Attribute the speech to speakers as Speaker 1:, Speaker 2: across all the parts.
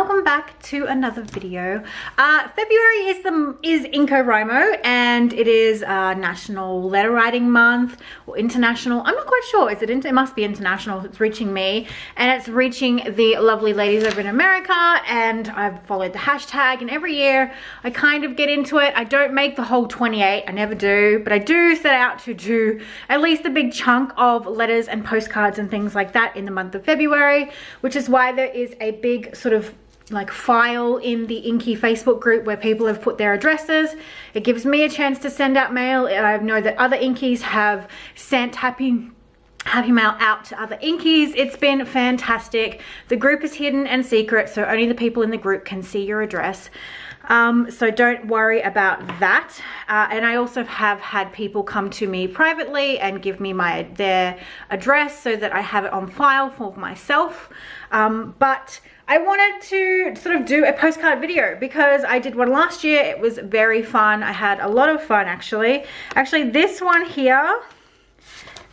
Speaker 1: welcome back to another video. February is Incowrimo, and it is National Letter Writing Month, or international. I'm not quite sure. Is it? It must be international. It's reaching me, and it's reaching the lovely ladies over in America. And I've followed the hashtag, and every year I kind of get into it. I don't make the whole 28. I never do, but I do set out to do at least a big chunk of letters and postcards and things like that in the month of February, which is why there is a big sort of like file in the Inky Facebook group where people have put their addresses. It gives me a chance to send out mail. I know that other Inkies have sent happy mail out to other Inkies. It's been fantastic. The group is hidden and secret, so only the people in the group can see your address. So don't worry about that. And I also have had people come to me privately and give me their address so that I have it on file for myself. But I wanted to sort of do a postcard video because I did one last year. It was very fun. I had a lot of fun actually. Actually, this one here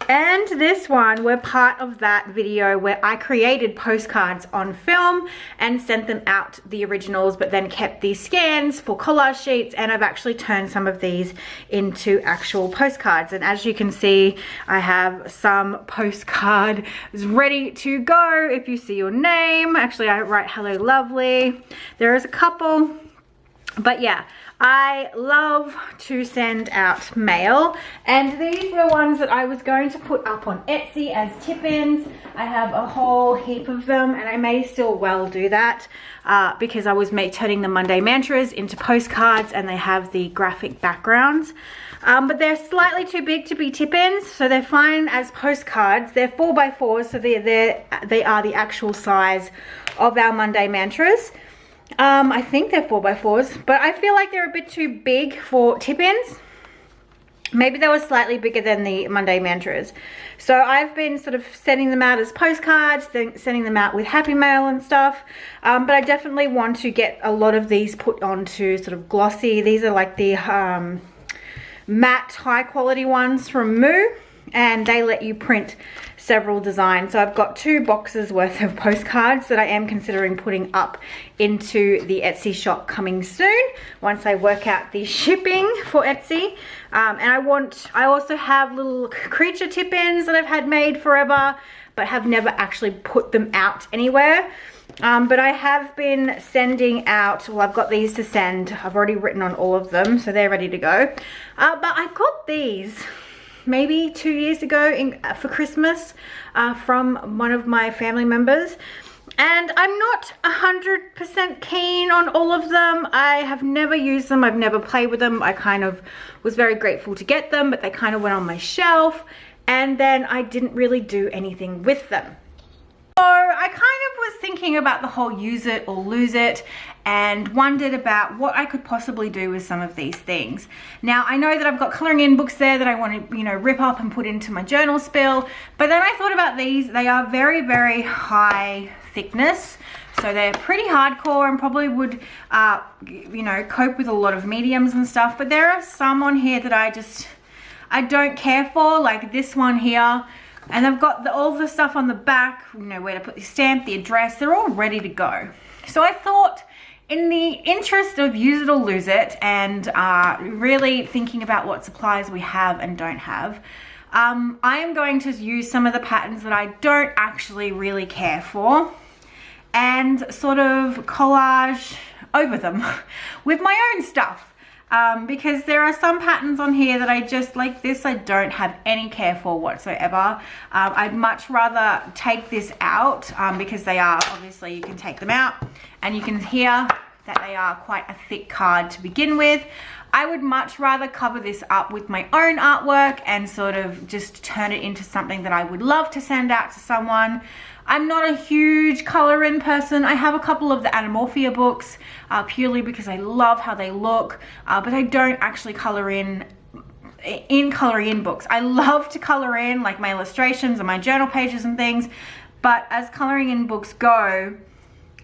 Speaker 1: and this one were part of that video where I created postcards on film and sent them out, the originals, but then kept these scans for collage sheets, and I've actually turned some of these into actual postcards. And as you can see, I have some postcards ready to go. If you see your name, actually I write hello lovely. There is a couple, but yeah, I love to send out mail, and these were ones that I was going to put up on Etsy as tip-ins. I have a whole heap of them, and I may still well do that because I was turning the Monday mantras into postcards, and they have the graphic backgrounds. But they're slightly too big to be tip-ins, so they're fine as postcards. They're 4x4s, so they are the actual size of our Monday mantras. I think they're 4x4s, but I feel like they're a bit too big for tip-ins. Maybe they were slightly bigger than the Monday mantras. So I've been sort of sending them out as postcards, then sending them out with happy mail and stuff. But I definitely want to get a lot of these put onto sort of glossy. These are like the matte high quality ones from Moo, and they let you print several designs. So I've got 2 boxes worth of postcards that I am considering putting up into the Etsy shop coming soon once I work out the shipping for Etsy. And I also have little creature tip-ins that I've had made forever but have never actually put them out anywhere. But I have been sending out, well, I've got these to send. I've already written on all of them, so they're ready to go. But I got these maybe 2 years ago for Christmas from one of my family members, and I'm not 100% keen on all of them. I have never used them. I've never played with them. I kind of was very grateful to get them, but they kind of went on my shelf, and then I didn't really do anything with them. So I kind of was thinking about the whole use it or lose it, and wondered about what I could possibly do with some of these things. Now, I know that I've got colouring in books there that I want to, rip up and put into my journal spill, but then I thought about these. They are very, very high thickness, so they're pretty hardcore and probably would, cope with a lot of mediums and stuff, but there are some on here that I don't care for, like this one here. And I've got all the stuff on the back, where to put the stamp, the address, they're all ready to go. So I thought, in the interest of use it or lose it, and really thinking about what supplies we have and don't have, I am going to use some of the patterns that I don't actually really care for and sort of collage over them with my own stuff. Because there are some patterns on here that I just, like this, I don't have any care for whatsoever. I'd much rather take this out because they are, obviously you can take them out and you can hear that they are quite a thick card to begin with. I would much rather cover this up with my own artwork and sort of just turn it into something that I would love to send out to someone. I'm not a huge color in person. I have a couple of the Anamorphia books purely because I love how they look, but I don't actually color in coloring in books. I love to color in like my illustrations and my journal pages and things, but as coloring in books go,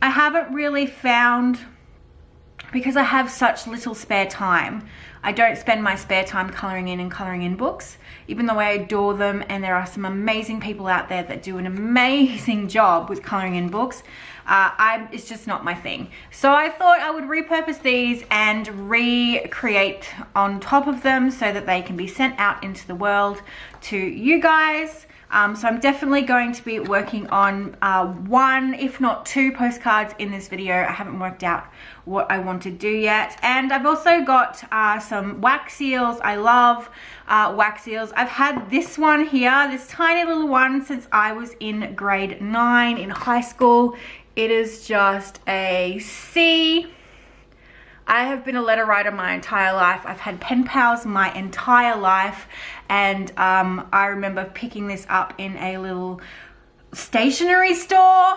Speaker 1: I haven't really found because I have such little spare time, I don't spend my spare time coloring in books, even though I adore them, and there are some amazing people out there that do an amazing job with coloring in books. It's just not my thing. So I thought I would repurpose these and recreate on top of them so that they can be sent out into the world to you guys. So I'm definitely going to be working on one, if not two postcards in this video. I haven't worked out what I want to do yet. And I've also got some wax seals. I love wax seals. I've had this one here, this tiny little one, since I was in grade 9 in high school. It is just a C. I have been a letter writer my entire life. I've had pen pals my entire life, and I remember picking this up in a little stationery store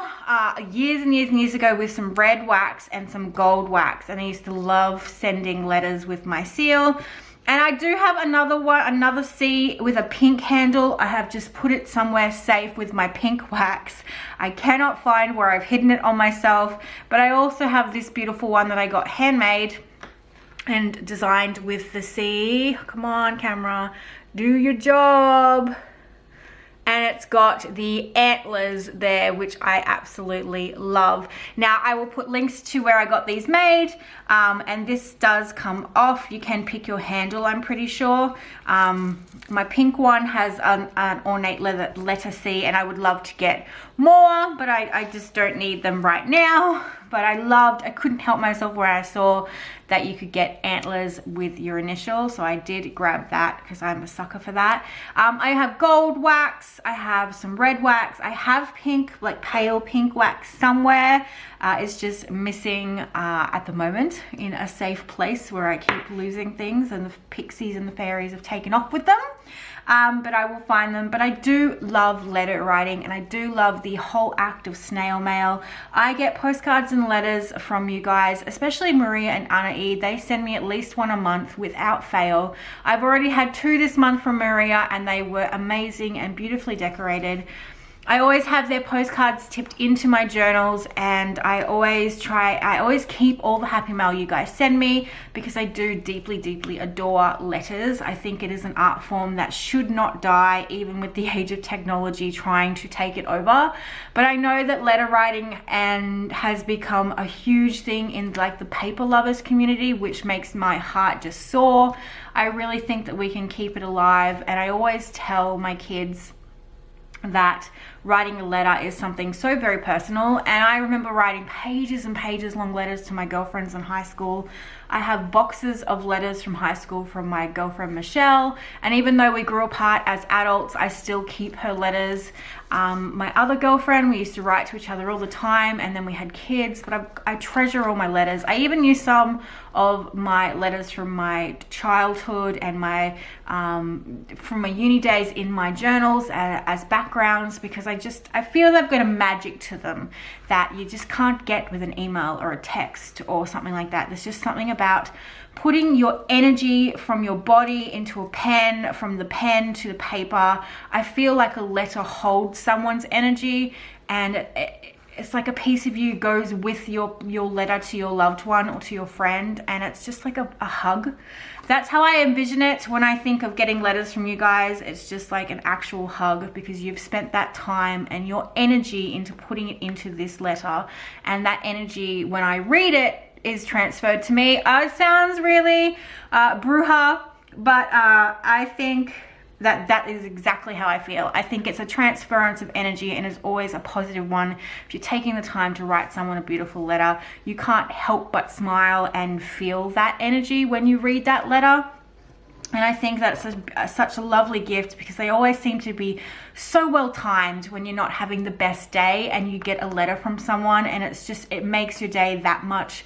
Speaker 1: years and years and years ago with some red wax and some gold wax, and I used to love sending letters with my seal. And I do have another one, another C with a pink handle. I have just put it somewhere safe with my pink wax. I cannot find where I've hidden it on myself. But I also have this beautiful one that I got handmade and designed with the C. Come on, camera, do your job. And it's got the antlers there, which I absolutely love. Now, I will put links to where I got these made, and this does come off. You can pick your handle, I'm pretty sure. My pink one has an ornate letter C, and I would love to get more, but I just don't need them right now. But I couldn't help myself where I saw that you could get antlers with your initial, so I did grab that because I'm a sucker for that. I have gold wax, I have some red wax, I have pink, like pale pink wax somewhere. It's just missing at the moment in a safe place where I keep losing things, and the pixies and the fairies have taken off with them. But I will find them. But I do love letter writing, and I do love the whole act of snail mail. I get postcards and letters from you guys, especially Maria and Anna E. They send me at least one a month without fail. I've already had 2 this month from Maria, and they were amazing and beautifully decorated. I always have their postcards tipped into my journals, and I always keep all the happy mail you guys send me, because I do deeply, deeply adore letters. I think it is an art form that should not die, even with the age of technology trying to take it over. But I know that letter writing has become a huge thing in like the paper lovers community, which makes my heart just soar. I really think that we can keep it alive, and I always tell my kids that writing a letter is something so very personal. And I remember writing pages and pages long letters to my girlfriends in high school. I have boxes of letters from high school from my girlfriend Michelle, and even though we grew apart as adults, I still keep her letters. My other girlfriend, we used to write to each other all the time, and then we had kids, but I treasure all my letters. I even use some of my letters from my childhood and my from my uni days in my journals as backgrounds, because I feel they've got a magic to them that you just can't get with an email or a text or something like that. There's just something about putting your energy from your body into a pen, from the pen to the paper. I feel like a letter holds someone's energy, and it's like a piece of you goes with your letter to your loved one or to your friend, and it's just like a hug. That's how I envision it when I think of getting letters from you guys. It's just like an actual hug, because you've spent that time and your energy into putting it into this letter, and that energy, when I read it, is transferred to me. It sounds really bruja, but I think that is exactly how I feel. I think it's a transference of energy, and it's always a positive one. If you're taking the time to write someone a beautiful letter, you can't help but smile and feel that energy when you read that letter. And I think that's such a lovely gift, because they always seem to be so well timed when you're not having the best day and you get a letter from someone, and it makes your day that much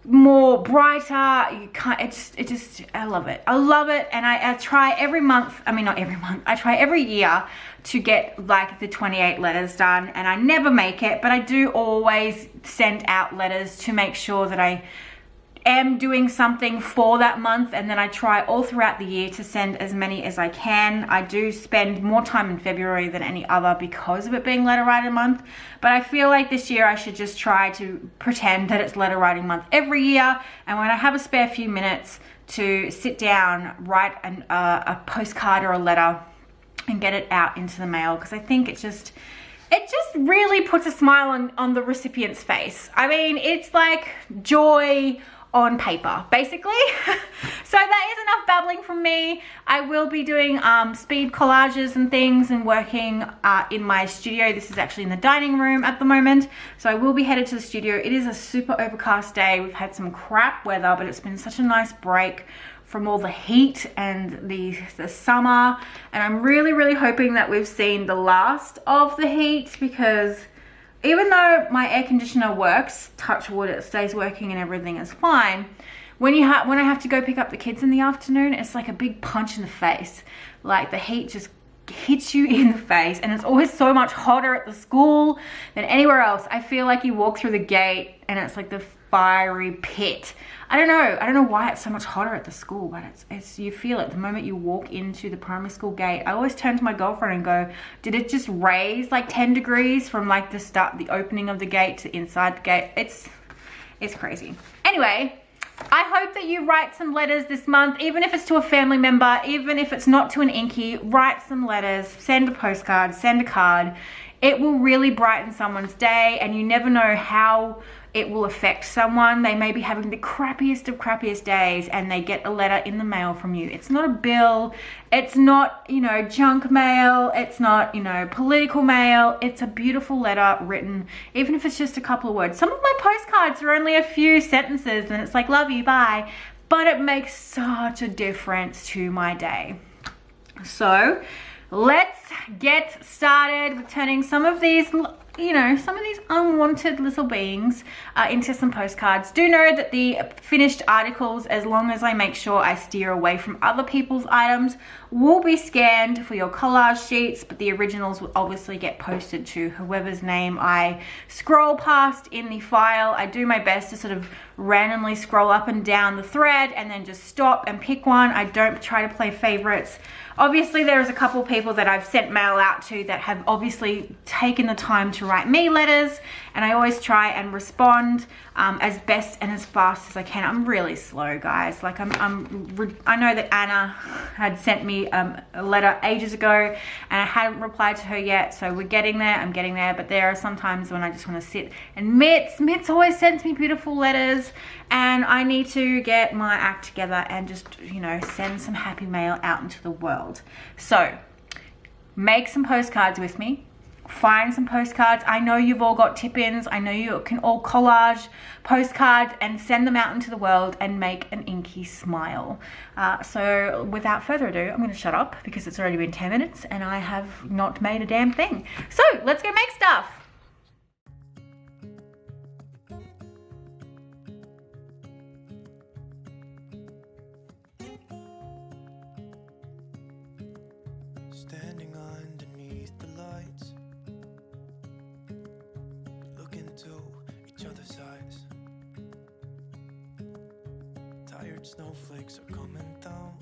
Speaker 1: more brighter. I love it. I love it. And I try every month, not every month, I try every year to get like the 28 letters done, and I never make it, but I do always send out letters to make sure that I am doing something for that month, and then I try all throughout the year to send as many as I can. I do spend more time in February than any other because of it being letter writing month, but I feel like this year I should just try to pretend that it's letter writing month every year, and when I have a spare few minutes to sit down, write a postcard or a letter and get it out into the mail, because I think it just really puts a smile on the recipient's face. I mean, it's like joy on paper, basically. So that is enough babbling from me. I will be doing speed collages and things and working in my studio. This is actually in the dining room at the moment. So I will be headed to the studio. It is a super overcast day. We've had some crap weather, but it's been such a nice break from all the heat and the summer. And I'm really, really hoping that we've seen the last of the heat, because even though my air conditioner works, touch wood, it stays working and everything is fine, when I have to go pick up the kids in the afternoon, it's like a big punch in the face. Like the heat just hits you in the face, and it's always so much hotter at the school than anywhere else. I feel like you walk through the gate and it's like the fiery pit. I don't know why it's so much hotter at the school, but it's you feel it the moment you walk into the primary school gate. I always turn to my girlfriend and go, did it just raise like 10 degrees from like the opening of the gate to inside the gate? It's crazy. Anyway, I hope that you write some letters this month, even if it's to a family member, even if it's not to an Inky. Write some letters, send a postcard, send a card. It will really brighten someone's day, and you never know how it will affect someone. They may be having the crappiest of crappiest days and they get a letter in the mail from you. It's not a bill, it's not, you know, junk mail, it's not, you know, political mail. It's a beautiful letter written, even if it's just a couple of words. Some of my postcards are only a few sentences and it's like, love you, bye, but it makes such a difference to my day. So let's get started with turning some of these, you know, some of these unwanted little beings into some postcards. Do know that the finished articles, as long as I make sure I steer away from other people's items, will be scanned for your collage sheets, but the originals will obviously get posted to whoever's name I scroll past in the file. I do my best to sort of randomly scroll up and down the thread and then just stop and pick one. I don't try to play favorites. Obviously, there's a couple people that I've sent mail out to that have obviously taken the time to write me letters, and I always try and respond as best and as fast as I can. I'm really slow, guys. Like I know that Anna had sent me a letter ages ago and I hadn't replied to her yet, so we're getting there. I'm getting there, but there are some times when I just want to sit. And Mitz always sends me beautiful letters, and I need to get my act together and just, you know, send some happy mail out into the world. So make some postcards with me. Find some postcards. I know you've all got tip-ins. I know you can all collage postcards and send them out into the world and make an Inky smile. So without further ado, I'm going to shut up because it's already been 10 minutes and I have not made a damn thing. So let's go make stuff.
Speaker 2: Standing underneath the lights, look into each other's eyes. Tired snowflakes are coming down.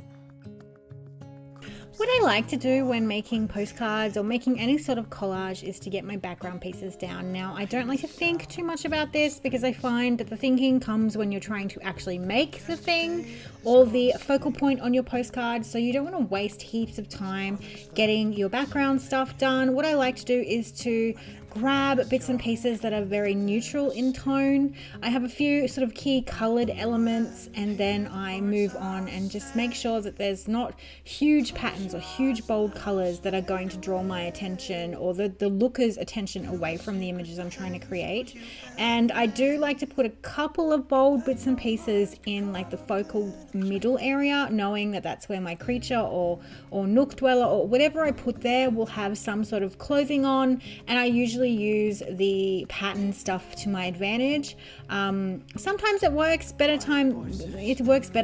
Speaker 3: What I like to do when making postcards or making any sort of collage is to get my background pieces down. Now, I don't like to think too much about this because I find that the thinking comes when you're trying to actually make the thing or the focal point on your postcard, so you don't want to waste heaps of time getting your background stuff done. What I like to do is to grab bits and pieces that are very neutral in tone. I have a few sort of key colored elements, and then I move on and just make sure that there's not huge patterns or huge bold colors that are going to draw my attention or the looker's attention away from the images I'm trying to create. And I do like to put a couple of bold bits and pieces in like the focal middle area, knowing that that's where my creature or nook dweller or whatever I put there will have some sort of clothing on, and I usually use the pattern stuff to my advantage. Sometimes it works better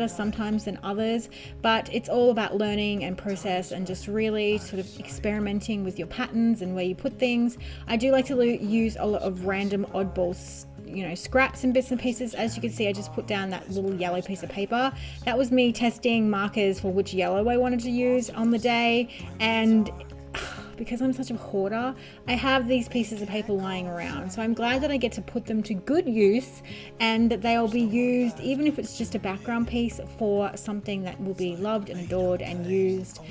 Speaker 3: sometimes than others, but it's all about learning and process and just really sort of experimenting with your patterns and where you put things. I do like to use a lot of random oddballs, you know, scraps and bits and pieces. As you can see, I just put down that little yellow piece of paper. That was me testing markers for which yellow I wanted to use on the day. And because I'm such a hoarder, I have these pieces of paper lying around. So I'm glad that I get to put them to good use and that they'll be used, even if it's just a background piece, for something that will be loved and adored and used,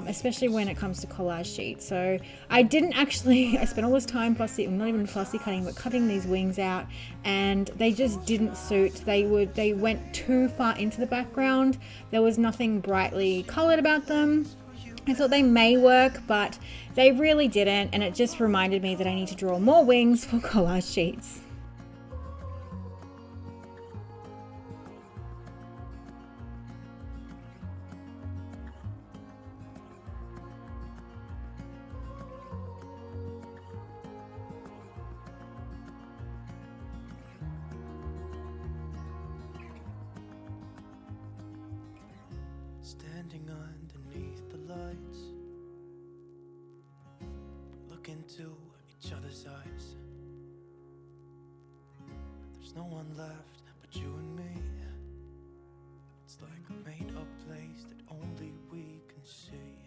Speaker 3: especially when it comes to collage sheets. So I didn't actually, I spent all this time not even fussy cutting, but cutting these wings out, and they just didn't suit. They went too far into the background. There was nothing brightly colored about them. I thought they may work, but they really didn't, and it just reminded me that I need to draw more wings for collage sheets.
Speaker 2: Standing underneath the lights, look into each other's eyes. There's no one left but you and me. It's like a made-up place that only we can see.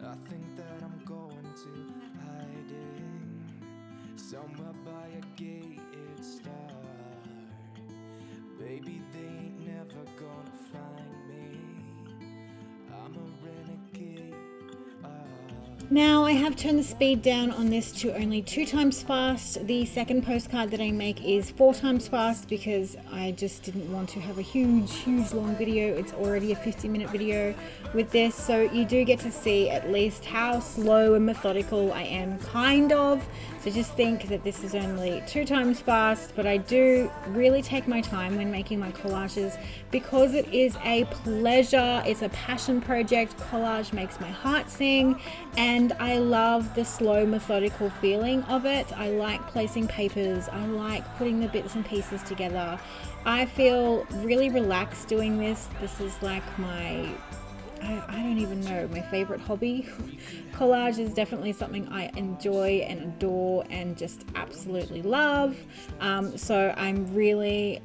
Speaker 2: I think that I'm going to hiding somewhere by a gated star. Baby, they ain't never gonna find me. I'm a renegade.
Speaker 3: Now I have turned the speed down on this to only 2 times fast. The second postcard that I make is 4 times fast because I just didn't want to have a huge long video. It's already a 50-minute video with this, so you do get to see at least how slow and methodical I am, kind of. So just think that this is only 2 times fast, but I do really take my time when making my collages because it is a pleasure. It's a passion project. Collage makes my heart sing, and I love the slow, methodical feeling of it. I like placing papers. I like putting the bits and pieces together. I feel really relaxed doing this. This is like I don't even know, my favorite hobby. Collage is definitely something I enjoy and adore and just absolutely love. So I'm really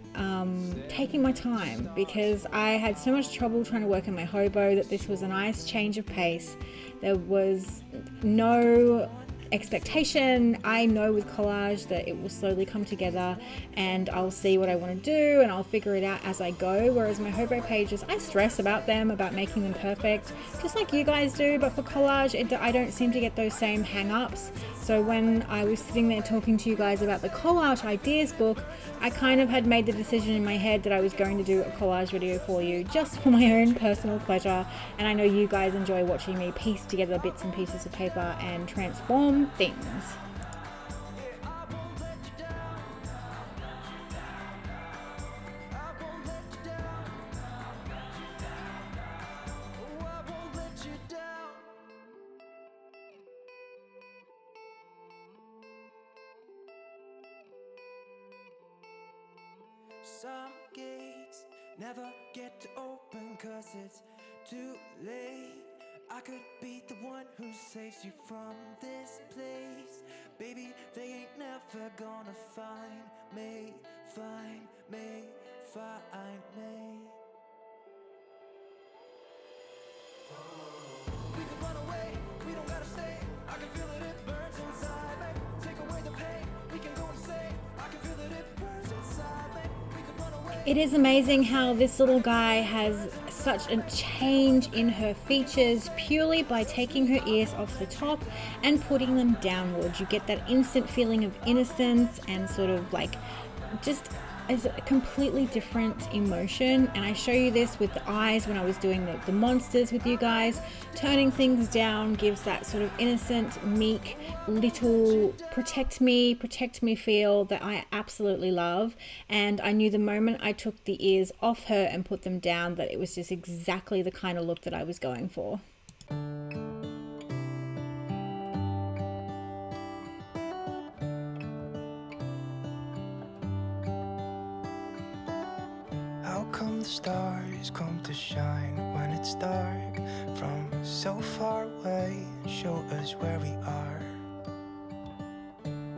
Speaker 3: taking my time because I had so much trouble trying to work in my hobo that this was a nice change of pace. There was no expectation. I know with collage that it will slowly come together and I'll see what I want to do and I'll figure it out as I go, whereas my hobo pages, I stress about them, about making them perfect, just like you guys do, but for collage I don't seem to get those same hang-ups. So when I was sitting there talking to you guys about the collage ideas book, I kind of had made the decision in my head that I was going to do a collage video for you just for my own personal pleasure, and I know you guys enjoy watching me piece together bits and pieces of paper and transform things.
Speaker 2: Some gates never get to open 'cause it's too late. I could be the one who saves you from this place. Baby, they ain't never gonna find me, find me, find me. We could run away, we don't gotta stay. I can feel that it burns inside me. Take away the pain, we can go insane. I can feel that it burns inside me. We could run away.
Speaker 3: It is amazing how this little guy has such a change in her features purely by taking her ears off the top and putting them downwards. You get that instant feeling of innocence and sort of like just is a completely different emotion. And I show you this with the eyes when I was doing the monsters with you guys. Turning things down gives that sort of innocent, meek, little protect me feel that I absolutely love. And I knew the moment I took the ears off her and put them down that it was just exactly the kind of look that I was going for.
Speaker 2: come the stars come to shine when it's dark from so far away and show us where we are?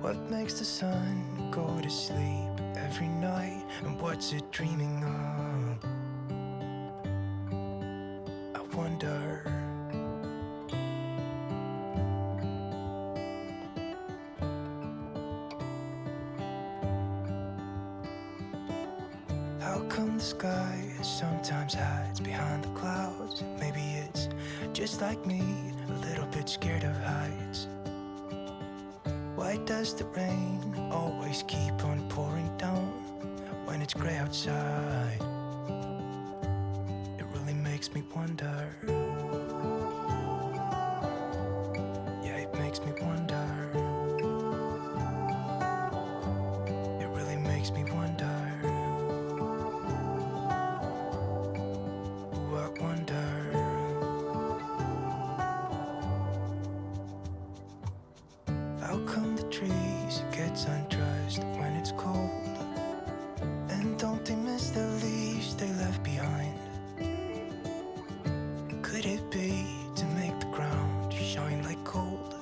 Speaker 2: What makes the sun go to sleep every night, and what's it dreaming of? I wonder. How come the sky sometimes hides behind the clouds? Maybe it's just like me, a little bit scared of heights. Why does the rain always keep on pouring down when it's gray outside? It really makes me wonder. Yeah, it makes me wonder. It really makes me wonder. Ooh, I wonder. How come the trees gets undressed when it's cold? And don't they miss the leaves they left behind? Could it be to make the ground shine like gold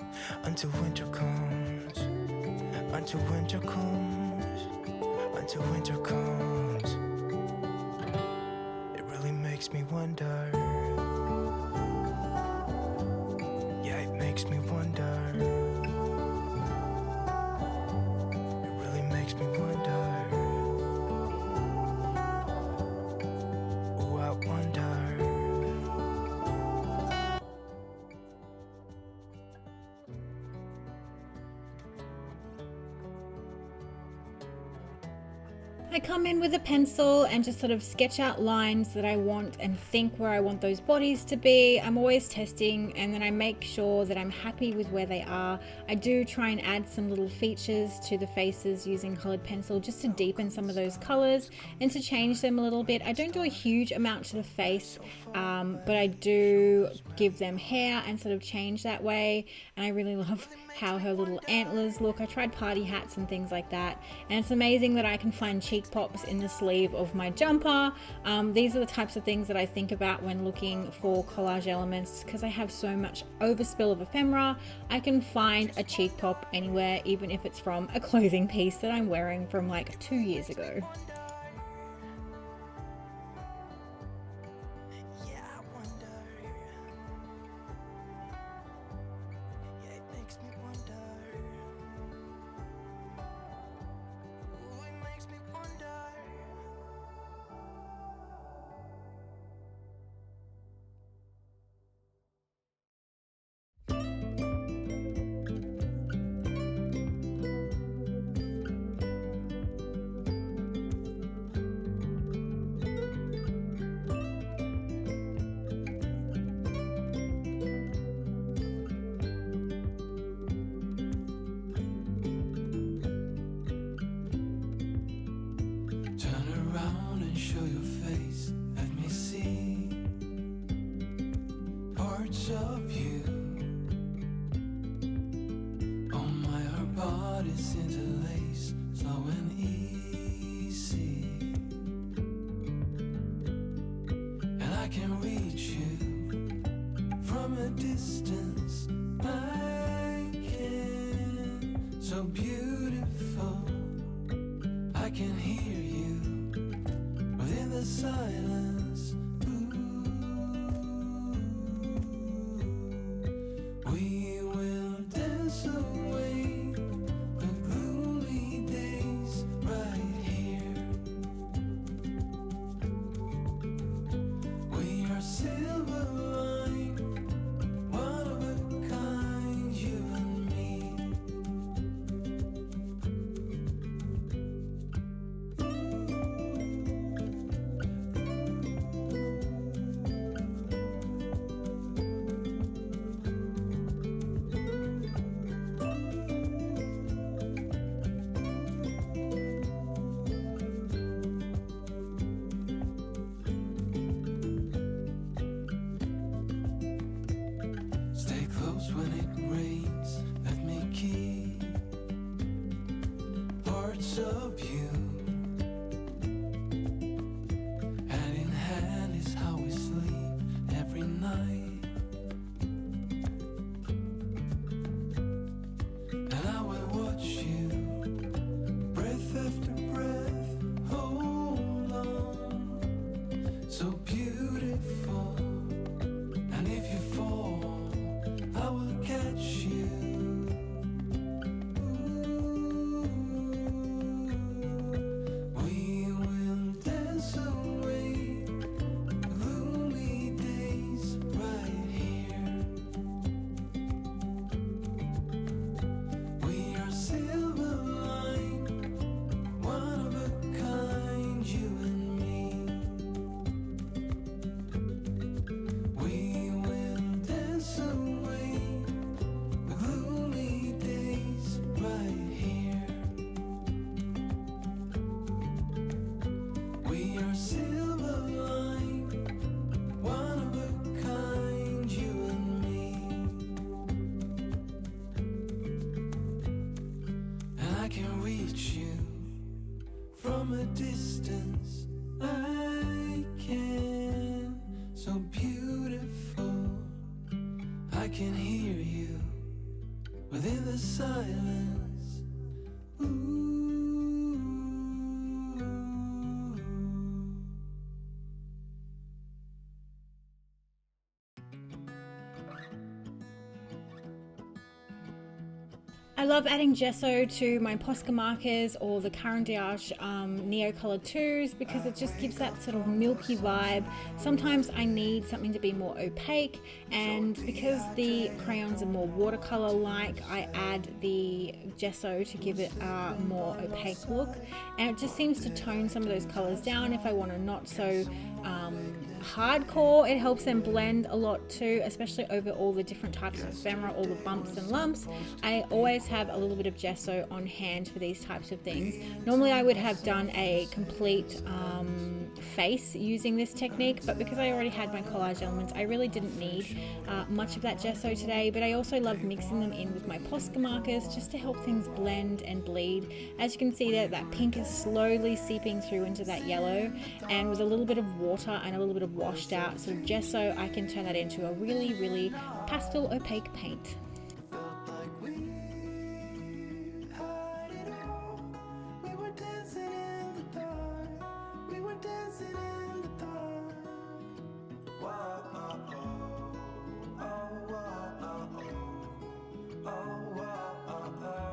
Speaker 2: until winter comes? Until winter comes, until winter comes. It really makes me wonder. Yeah, it makes me wonder. Makes me wonder. Ooh, I wonder.
Speaker 3: I come in with a pencil and just sort of sketch out lines that I want and think where I want those bodies to be. I'm always testing, and then I make sure that I'm happy with where they are. I do try and add some little features to the faces using colored pencil just to deepen some of those colors and to change them a little bit. I don't do a huge amount to the face, but I do give them hair and sort of change that way. And I really love how her little antlers look. I tried party hats and things like that, and it's amazing that I can find cheek pops in the sleeve of my jumper. These are the types of things that I think about when looking for collage elements, because I have so much overspill of ephemera. I can find a cheek pop anywhere, even if it's from a clothing piece that I'm wearing from like 2 years ago.
Speaker 2: Show your face, let me see parts of you. Oh my, our bodies interlace, slow and easy. And I can reach you from a distance. I can, so beautiful. I can hear you within the silence. Ooh, we will dance away the gloomy days right here. We are silver line, one of a kind, you and me. silver line, one of a kind, you and me. And I can reach you from a distance. I can, so beautiful. I can hear you within the silence. Ooh.
Speaker 3: I love adding gesso to my Posca markers or the Caran d'Ache Neo Color 2s because it just gives that sort of milky vibe. Sometimes I need something to be more opaque, and because the crayons are more watercolor-like, I add the gesso to give it a more opaque look, and it just seems to tone some of those colors down if I want a not so hardcore. It helps them blend a lot too, especially over all the different types of ephemera, all the bumps and lumps. I always have a little bit of gesso on hand for these types of things. Normally I would have done a complete face using this technique, but because I already had my collage elements, I really didn't need much of that gesso today. But I also love mixing them in with my Posca markers just to help things blend and bleed. As you can see there, that pink is slowly seeping through into that yellow, and with a little bit of water and a little bit of washed out sort of gesso, I can turn that into a really, really pastel opaque paint.
Speaker 2: Felt like we had it all. We were dancing in the dark. We were dancing in the dark. Whoa, oh, oh, oh, oh, oh, oh, oh, oh, oh, oh.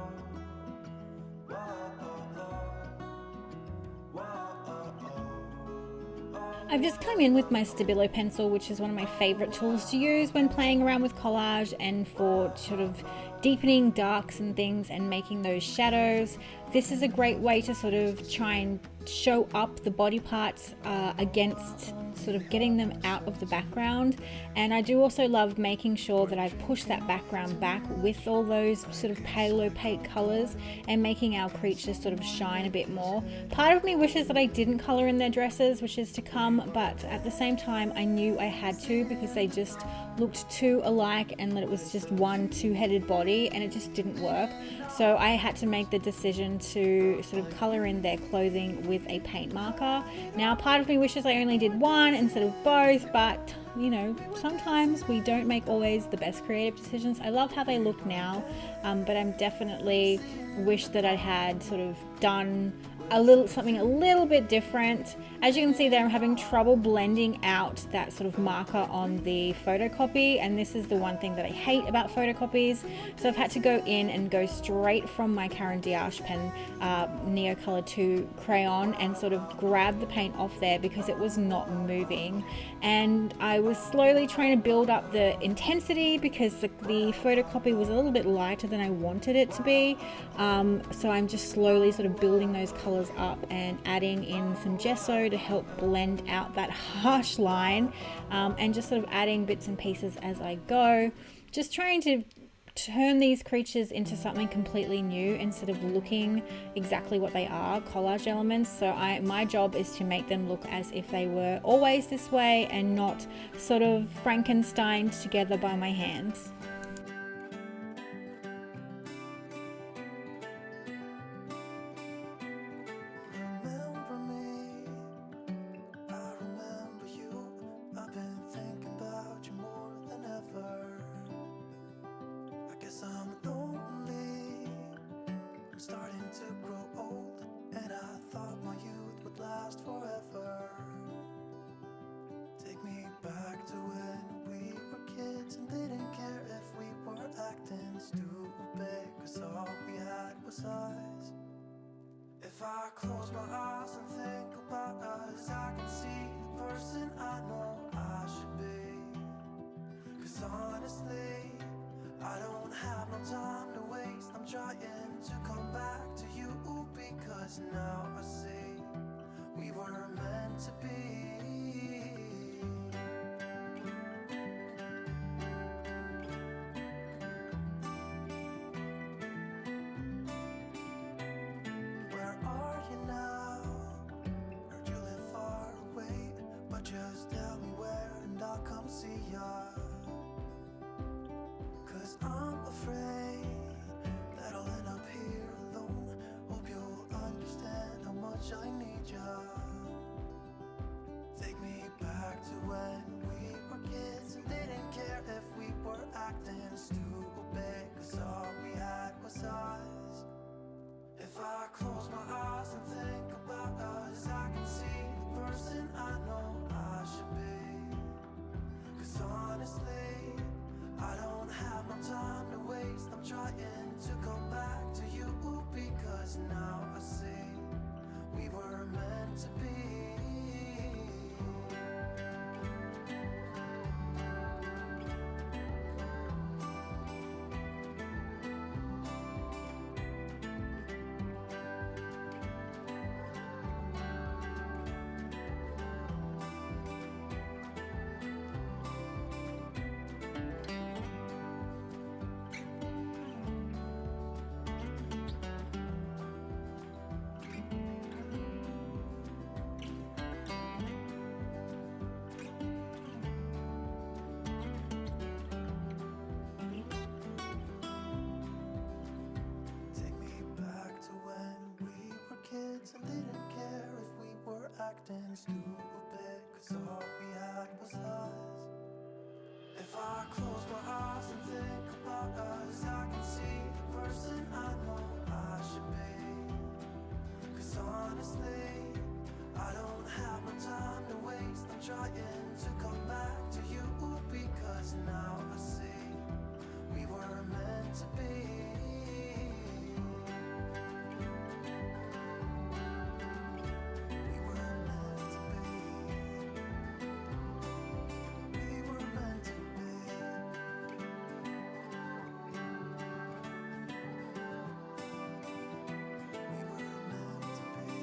Speaker 3: I've just come in with my Stabilo pencil, which is one of my favorite tools to use when playing around with collage and for sort of deepening darks and things and making those shadows. This is a great way to sort of try and show up the body parts against sort of getting them out of the background. And I do also love making sure that I've pushed that background back with all those sort of pale opaque colors and making our creatures sort of shine a bit more. Part of me wishes that I didn't color in their dresses, which is to come, but at the same time I knew I had to because they just looked too alike and that it was just one two-headed body and it just didn't work. So I had to make the decision to sort of color in their clothing with a paint marker. Now part of me wishes I only did one instead of both, but you know, sometimes we don't make always the best creative decisions. I love how they look now, but I'm definitely wish that I had sort of done something a little bit different. As you can see there, I'm having trouble blending out that sort of marker on the photocopy, and this is the one thing that I hate about photocopies. So I've had to go in and go straight from my Caran d'Ache pen Neo Color 2 crayon and sort of grab the paint off there because it was not moving, and I was slowly trying to build up the intensity because the photocopy was a little bit lighter than I wanted it to be. So I'm just slowly sort of building those colors up and adding in some gesso to help blend out that harsh line, and just sort of adding bits and pieces as I go, just trying to turn these creatures into something completely new instead of looking exactly what they are, collage elements. So my job is to make them look as if they were always this way and not sort of Frankensteined together by my hands.
Speaker 2: Remember me, I remember you. I've been thinking about you more than ever. I guess I'm lonely, I'm starting to grow old, and I thought my youth would last forever. Take me back to when we were kids and didn't care if we were acting stupid, 'cause all we had was us. If I close my eyes and think about us, I can see the person I know I should be. 'Cause honestly, I don't have no time to waste. I'm trying to come back to you because now I see we were meant to be. Where are you now? acting stupid, 'cause all we had was us. If I close my eyes and think about us, I can see the person I know I should be. 'Cause honestly, I don't have no time to waste. I'm trying to come back to you, because now I see we were meant to be. We were meant to be. We were meant to be. We were meant to be.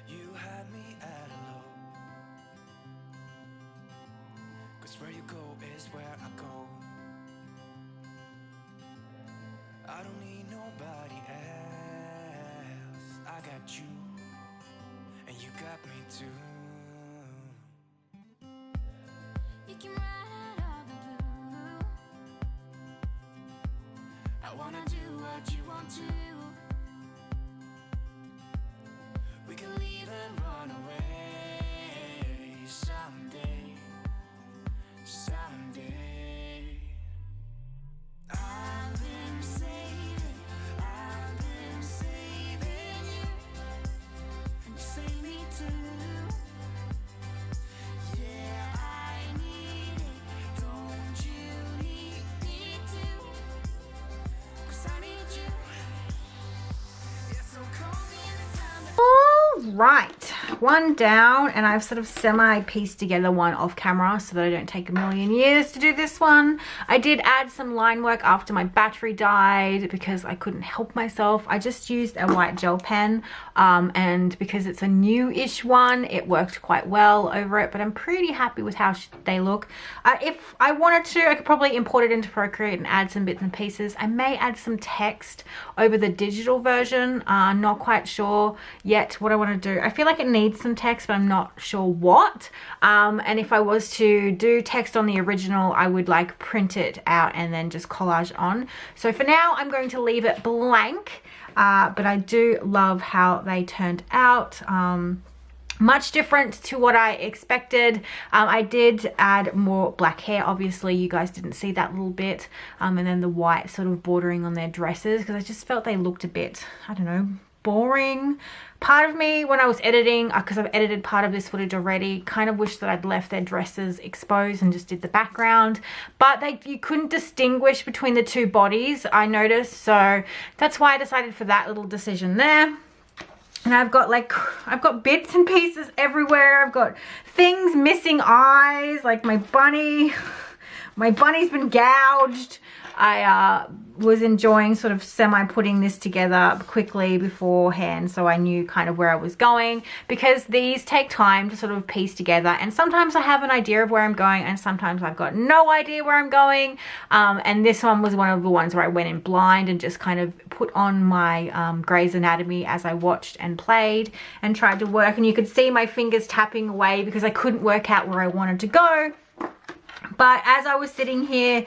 Speaker 2: You had me at a low, 'cause where you go is where I go. I don't need nobody else. I got you, and you got me too.
Speaker 4: You came right out of the blue. I wanna do what you want to. We can leave and run away someday, someday. I've been saving you, and you save me too. Yeah, I need it, don't you need me too? 'Cause I need you. Yeah, so call me anytime that
Speaker 1: All right, one down, and I've sort of semi-pieced together one off camera so that I don't take a million years to do this one. I did add some line work after my battery died because I couldn't help myself. I just used a white gel pen, and because it's a new-ish one, it worked quite well over it, but I'm pretty happy with how they look. If I wanted to, I could probably import it into Procreate and add some bits and pieces. I may add some text over the digital version. Not quite sure yet what I want to do. I feel like it needs some text, but I'm not sure what. And if I was to do text on the original, I would like print it out and then just collage on. So for now, I'm going to leave it blank, but I do love how they turned out. Much different to what I expected. I did add more black hair. Obviously, you guys didn't see that little bit. And then the white sort of bordering on their dresses, because I just felt they looked a bit, I don't know, boring. Part of me, when I was editing, because I've edited part of this footage already, kind of wish that I'd left their dresses exposed and just did the background. But you couldn't distinguish between the two bodies, I noticed. So that's why I decided for that little decision there. And I've got bits and pieces everywhere. I've got things missing eyes, like my bunny. My bunny's been gouged. I was enjoying sort of putting this together quickly beforehand, so I knew kind of where I was going, because these take time to sort of piece together, and sometimes I have an idea of where I'm going and sometimes I've got no idea where I'm going. And this one was one of the ones where I went in blind and just kind of put on my Grey's Anatomy as I watched and played and tried to work, and you could see my fingers tapping away because I couldn't work out where I wanted to go. But as I was sitting here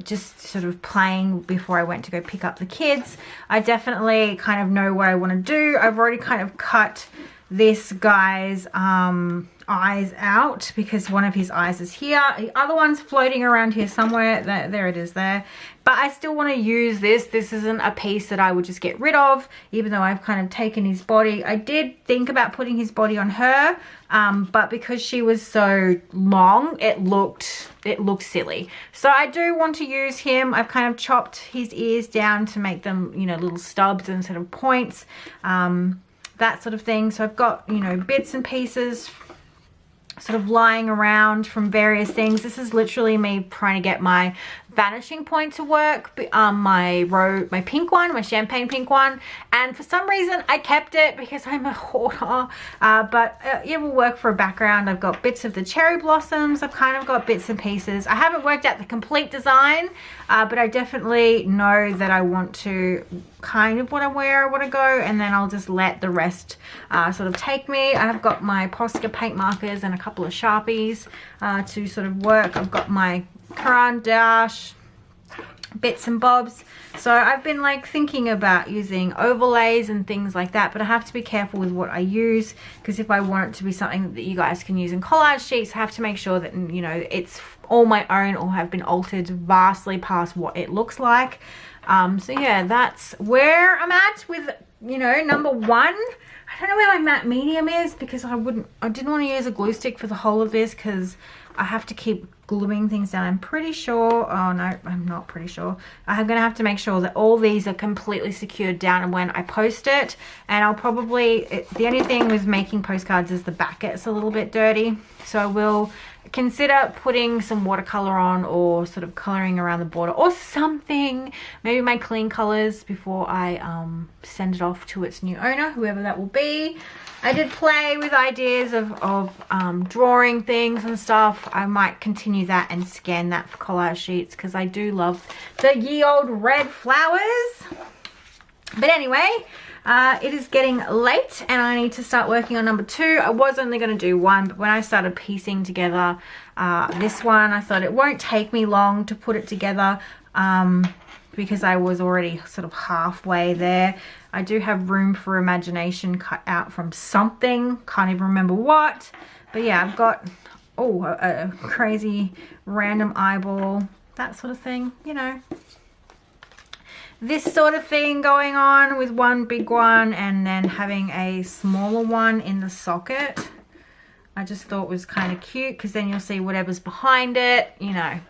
Speaker 1: just sort of playing before I went to go pick up the kids, I definitely kind of know what I want to do. I've already kind of cut this guy's eyes out because one of his eyes is here. The other one's floating around here somewhere. There it is there. But I still want to use this. This isn't a piece that I would just get rid of, even though I've kind of taken his body. I did think about putting his body on her, but because she was so long, it looked silly. So I do want to use him. I've kind of chopped his ears down to make them, you know, little stubs instead of points, that sort of thing. So I've got, you know, bits and pieces sort of lying around from various things. This is literally me trying to get my vanishing point to work, my pink one, my champagne pink one, and for some reason I kept it because I'm a hoarder, but it will work for a background. I've got bits of the cherry blossoms, I've kind of got bits and pieces. I haven't worked out the complete design, but I definitely know that I want to kind of where I want to go, and then I'll just let the rest sort of take me. I've got my Postcard paint markers and a couple of Sharpies to sort of work. I've got my Caran d'Ache bits and bobs. So I've been like thinking about using overlays and things like that, but I have to be careful with what I use, because if I want it to be something that you guys can use in collage sheets, I have to make sure that, you know, it's all my own or have been altered vastly past what it looks like. So yeah, that's where I'm at with, you know, number one. I don't know where my matte medium is, because I didn't want to use a glue stick for the whole of this, because I have to keep gluing things down. I'm pretty sure, oh no, I'm not pretty sure. I'm gonna have to make sure that all these are completely secured down when I post it. And I'll probably, the only thing with making postcards is the back gets a little bit dirty. So I will consider putting some watercolor on, or sort of coloring around the border or something, maybe my clean colors, before I send it off to its new owner, whoever that will be. I did play with ideas of drawing things and stuff. I might continue that and scan that for collage sheets, because I do love the ye old red flowers. But anyway, it is getting late and I need to start working on number two. I was only going to do one, but when I started piecing together this one, I thought it won't take me long to put it together, because I was already sort of halfway there. I do have room for imagination cut out from something, can't even remember what, but yeah, I've got a crazy random eyeball, that sort of thing, you know, this sort of thing going on with one big one and then having a smaller one in the socket. I just thought was kind of cute, because then you'll see whatever's behind it, you know.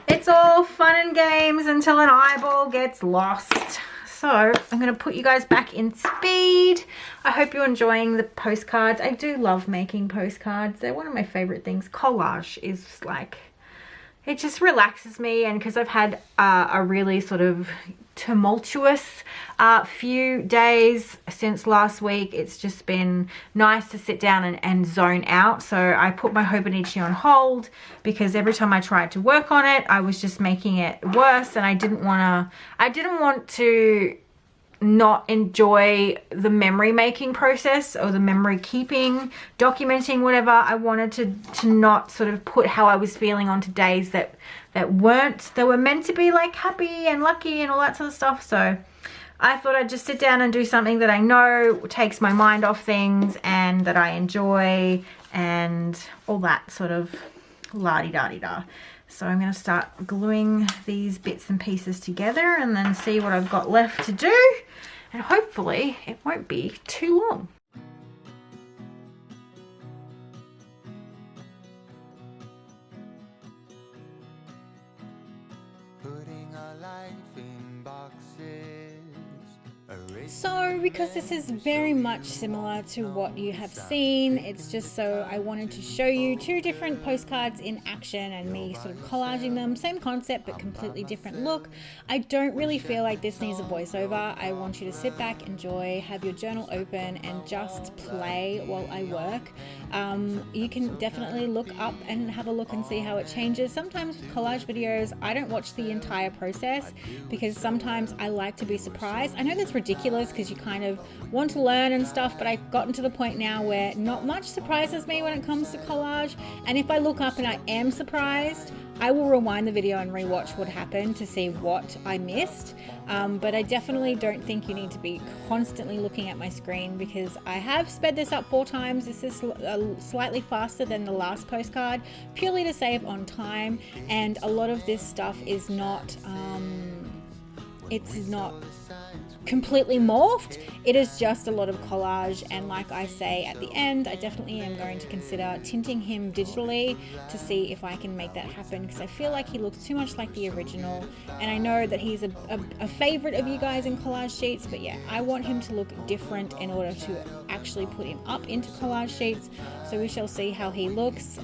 Speaker 1: It's all fun and games until an eyeball gets lost. So I'm going to put you guys back in speed. I hope you're enjoying the postcards. I do love making postcards. They're one of my favorite things. Collage is like, it just relaxes me, and because I've had a really sort of tumultuous few days since last week, it's just been nice to sit down and zone out. So I put my Hobonichi on hold, because every time I tried to work on it, I was just making it worse, and I didn't want to not enjoy the memory making process, or the memory keeping, documenting, whatever. I wanted to not sort of put how I was feeling onto days that were meant to be like happy and lucky and all that sort of stuff. So I thought I'd just sit down and do something that I know takes my mind off things and that I enjoy and all that sort of la-di-da-di-da. So I'm going to start gluing these bits and pieces together and then see what I've got left to do. And hopefully it won't be too long.
Speaker 2: Putting our life in boxes.
Speaker 3: So because this is very much similar to what you have seen, it's just so I wanted to show you two different postcards in action and me sort of collaging them. Same concept but completely different look. I don't really feel like this needs a voiceover. I want you to sit back, enjoy, have your journal open and just play while I work. You can definitely look up and have a look and see how it changes. Sometimes with collage videos, I don't watch the entire process because sometimes I like to be surprised. I know that's ridiculous because you kind of want to learn and stuff, but I've gotten to the point now where not much surprises me when it comes to collage. And if I look up and I am surprised, I will rewind the video and rewatch what happened to see what I missed. But I definitely don't think you need to be constantly looking at my screen because I have sped this up 4 times. This is slightly faster than the last postcard, purely to save on time. And a lot of this stuff is not, it's not completely morphed. It is just a lot of collage, and like I say at the end, I definitely am going to consider tinting him digitally to see if I can make that happen because I feel like he looks too much like the original, and I know that he's a favorite of you guys in collage sheets, but yeah, I want him to look different in order to actually put him up into collage sheets. So we shall see how he looks.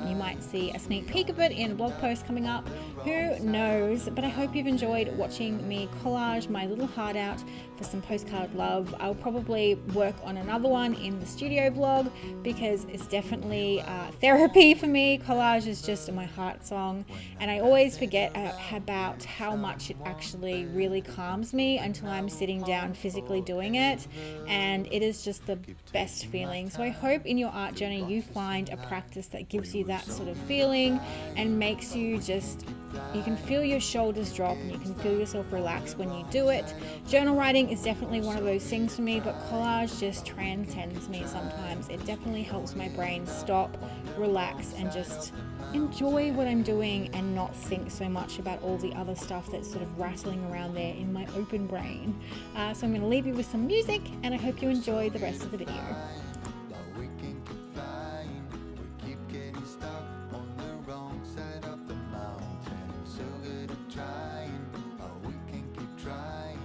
Speaker 3: You might see a sneak peek of it in a blog post coming up. Who knows? But I hope you've enjoyed watching me collage my little heart out for some postcard love. I'll probably work on another one in the studio vlog because it's definitely therapy for me. Collage is just my heart song, and I always forget about how much it actually really calms me until I'm sitting down physically doing it, and it is just the best feeling. So I hope in your art journey you find a practice that gives you that sort of feeling and makes you just, you can feel your shoulders drop and you can feel yourself relax when you do it. Journal writing is definitely one of those things for me, but collage just transcends me sometimes. It definitely helps my brain stop, relax, and just enjoy what I'm doing and not think so much about all the other stuff that's sort of rattling around there in my open brain. So I'm going to leave you with some music, and I hope you enjoy the rest of the video.
Speaker 2: We can keep flying, we keep getting stuck on the wrong side of the mountain. So good at trying, we can keep trying.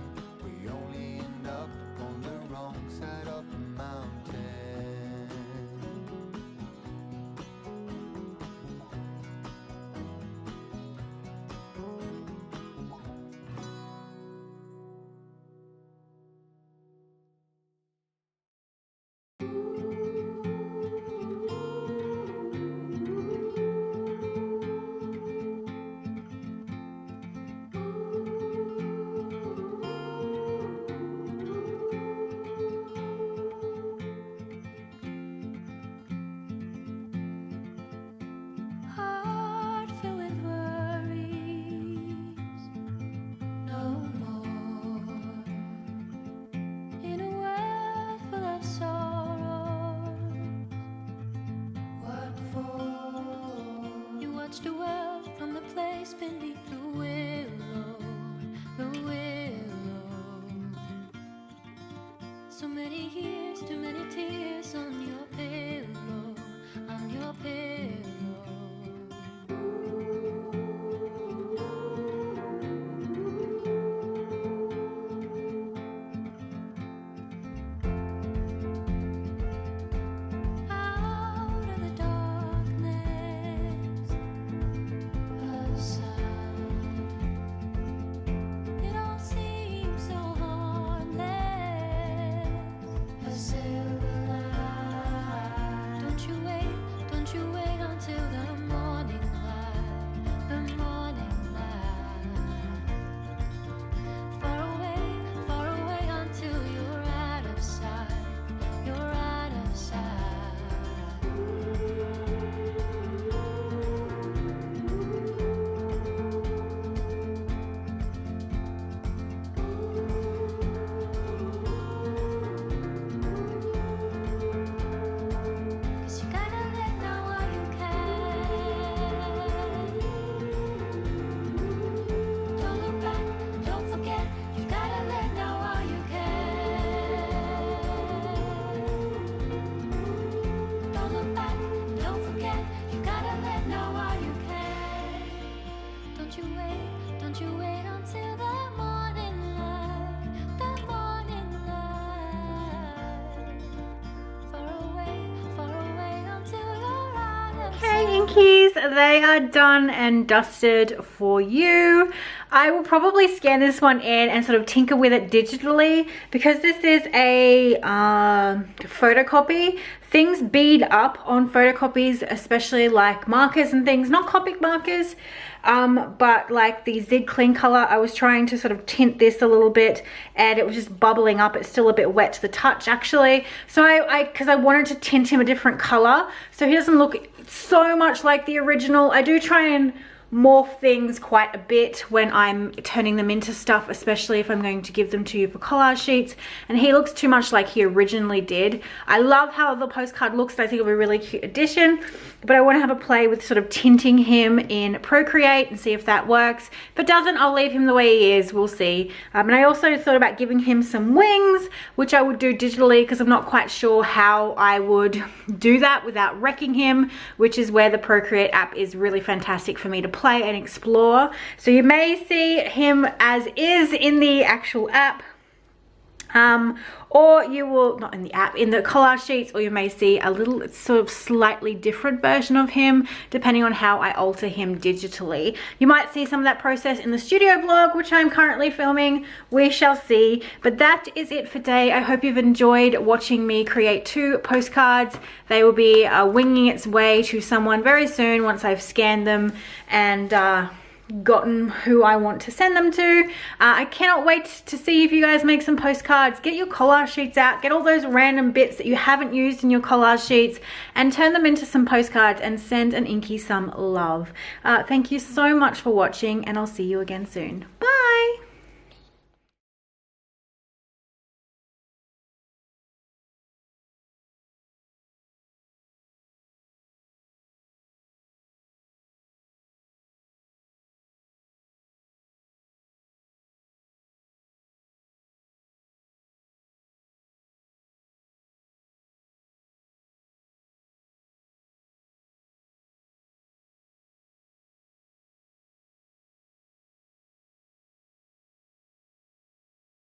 Speaker 2: We only end up on the wrong side of the mountain.
Speaker 4: Heart filled with worries, no more. In a world full of sorrow, what for? You watch the world from the place beneath the willow, the willow. So many years, too many tears on your pillow, on your pillow. Out of the darkness, a sound. It all seems so harmless. A silver light. Don't you wait until the morning light, the morning light. Far away until you're out of sight, you're out of sight. Cause you gotta let know while you can. Don't look back, don't forget. You gotta let know while you can. Don't look back, don't forget. You gotta let know while you can. Don't you wait until the morning light, the morning light. Far away until you're out of
Speaker 1: Hey Inkies, they are done and dusted for you. I will probably scan this one in and sort of tinker with it digitally because this is a photocopy. Things bead up on photocopies, especially like markers and things, not Copic markers, but like the Zig Clean color. I was trying to sort of tint this a little bit and it was just bubbling up. It's still a bit wet to the touch actually. So because I wanted to tint him a different color so he doesn't look so much like the original. I do try and morph things quite a bit when I'm turning them into stuff, especially if I'm going to give them to you for collage sheets, and he looks too much like he originally did. I love how the postcard looks and I think it'll be a really cute addition, but I want to have a play with sort of tinting him in Procreate and see if that works. If it doesn't, I'll leave him the way he is, we'll see. And I also thought about giving him some wings, which I would do digitally because I'm not quite sure how I would do that without wrecking him, which is where the Procreate app is really fantastic for me to play and explore. So you may see him as is in the actual app, Or you will, not in the app, in the collage sheets, or you may see a little sort of slightly different version of him depending on how I alter him digitally. You might see some of that process in the studio vlog, which I'm currently filming. We shall see. But that is it for today. I hope you've enjoyed watching me create 2 postcards. They will be winging its way to someone very soon once I've scanned them and gotten who I want to send them to. I cannot wait to see if you guys make some postcards. Get your collage sheets out, get all those random bits that you haven't used in your collage sheets and turn them into some postcards and send an Inky some love. Thank you so much for watching, and I'll see you again soon. Bye!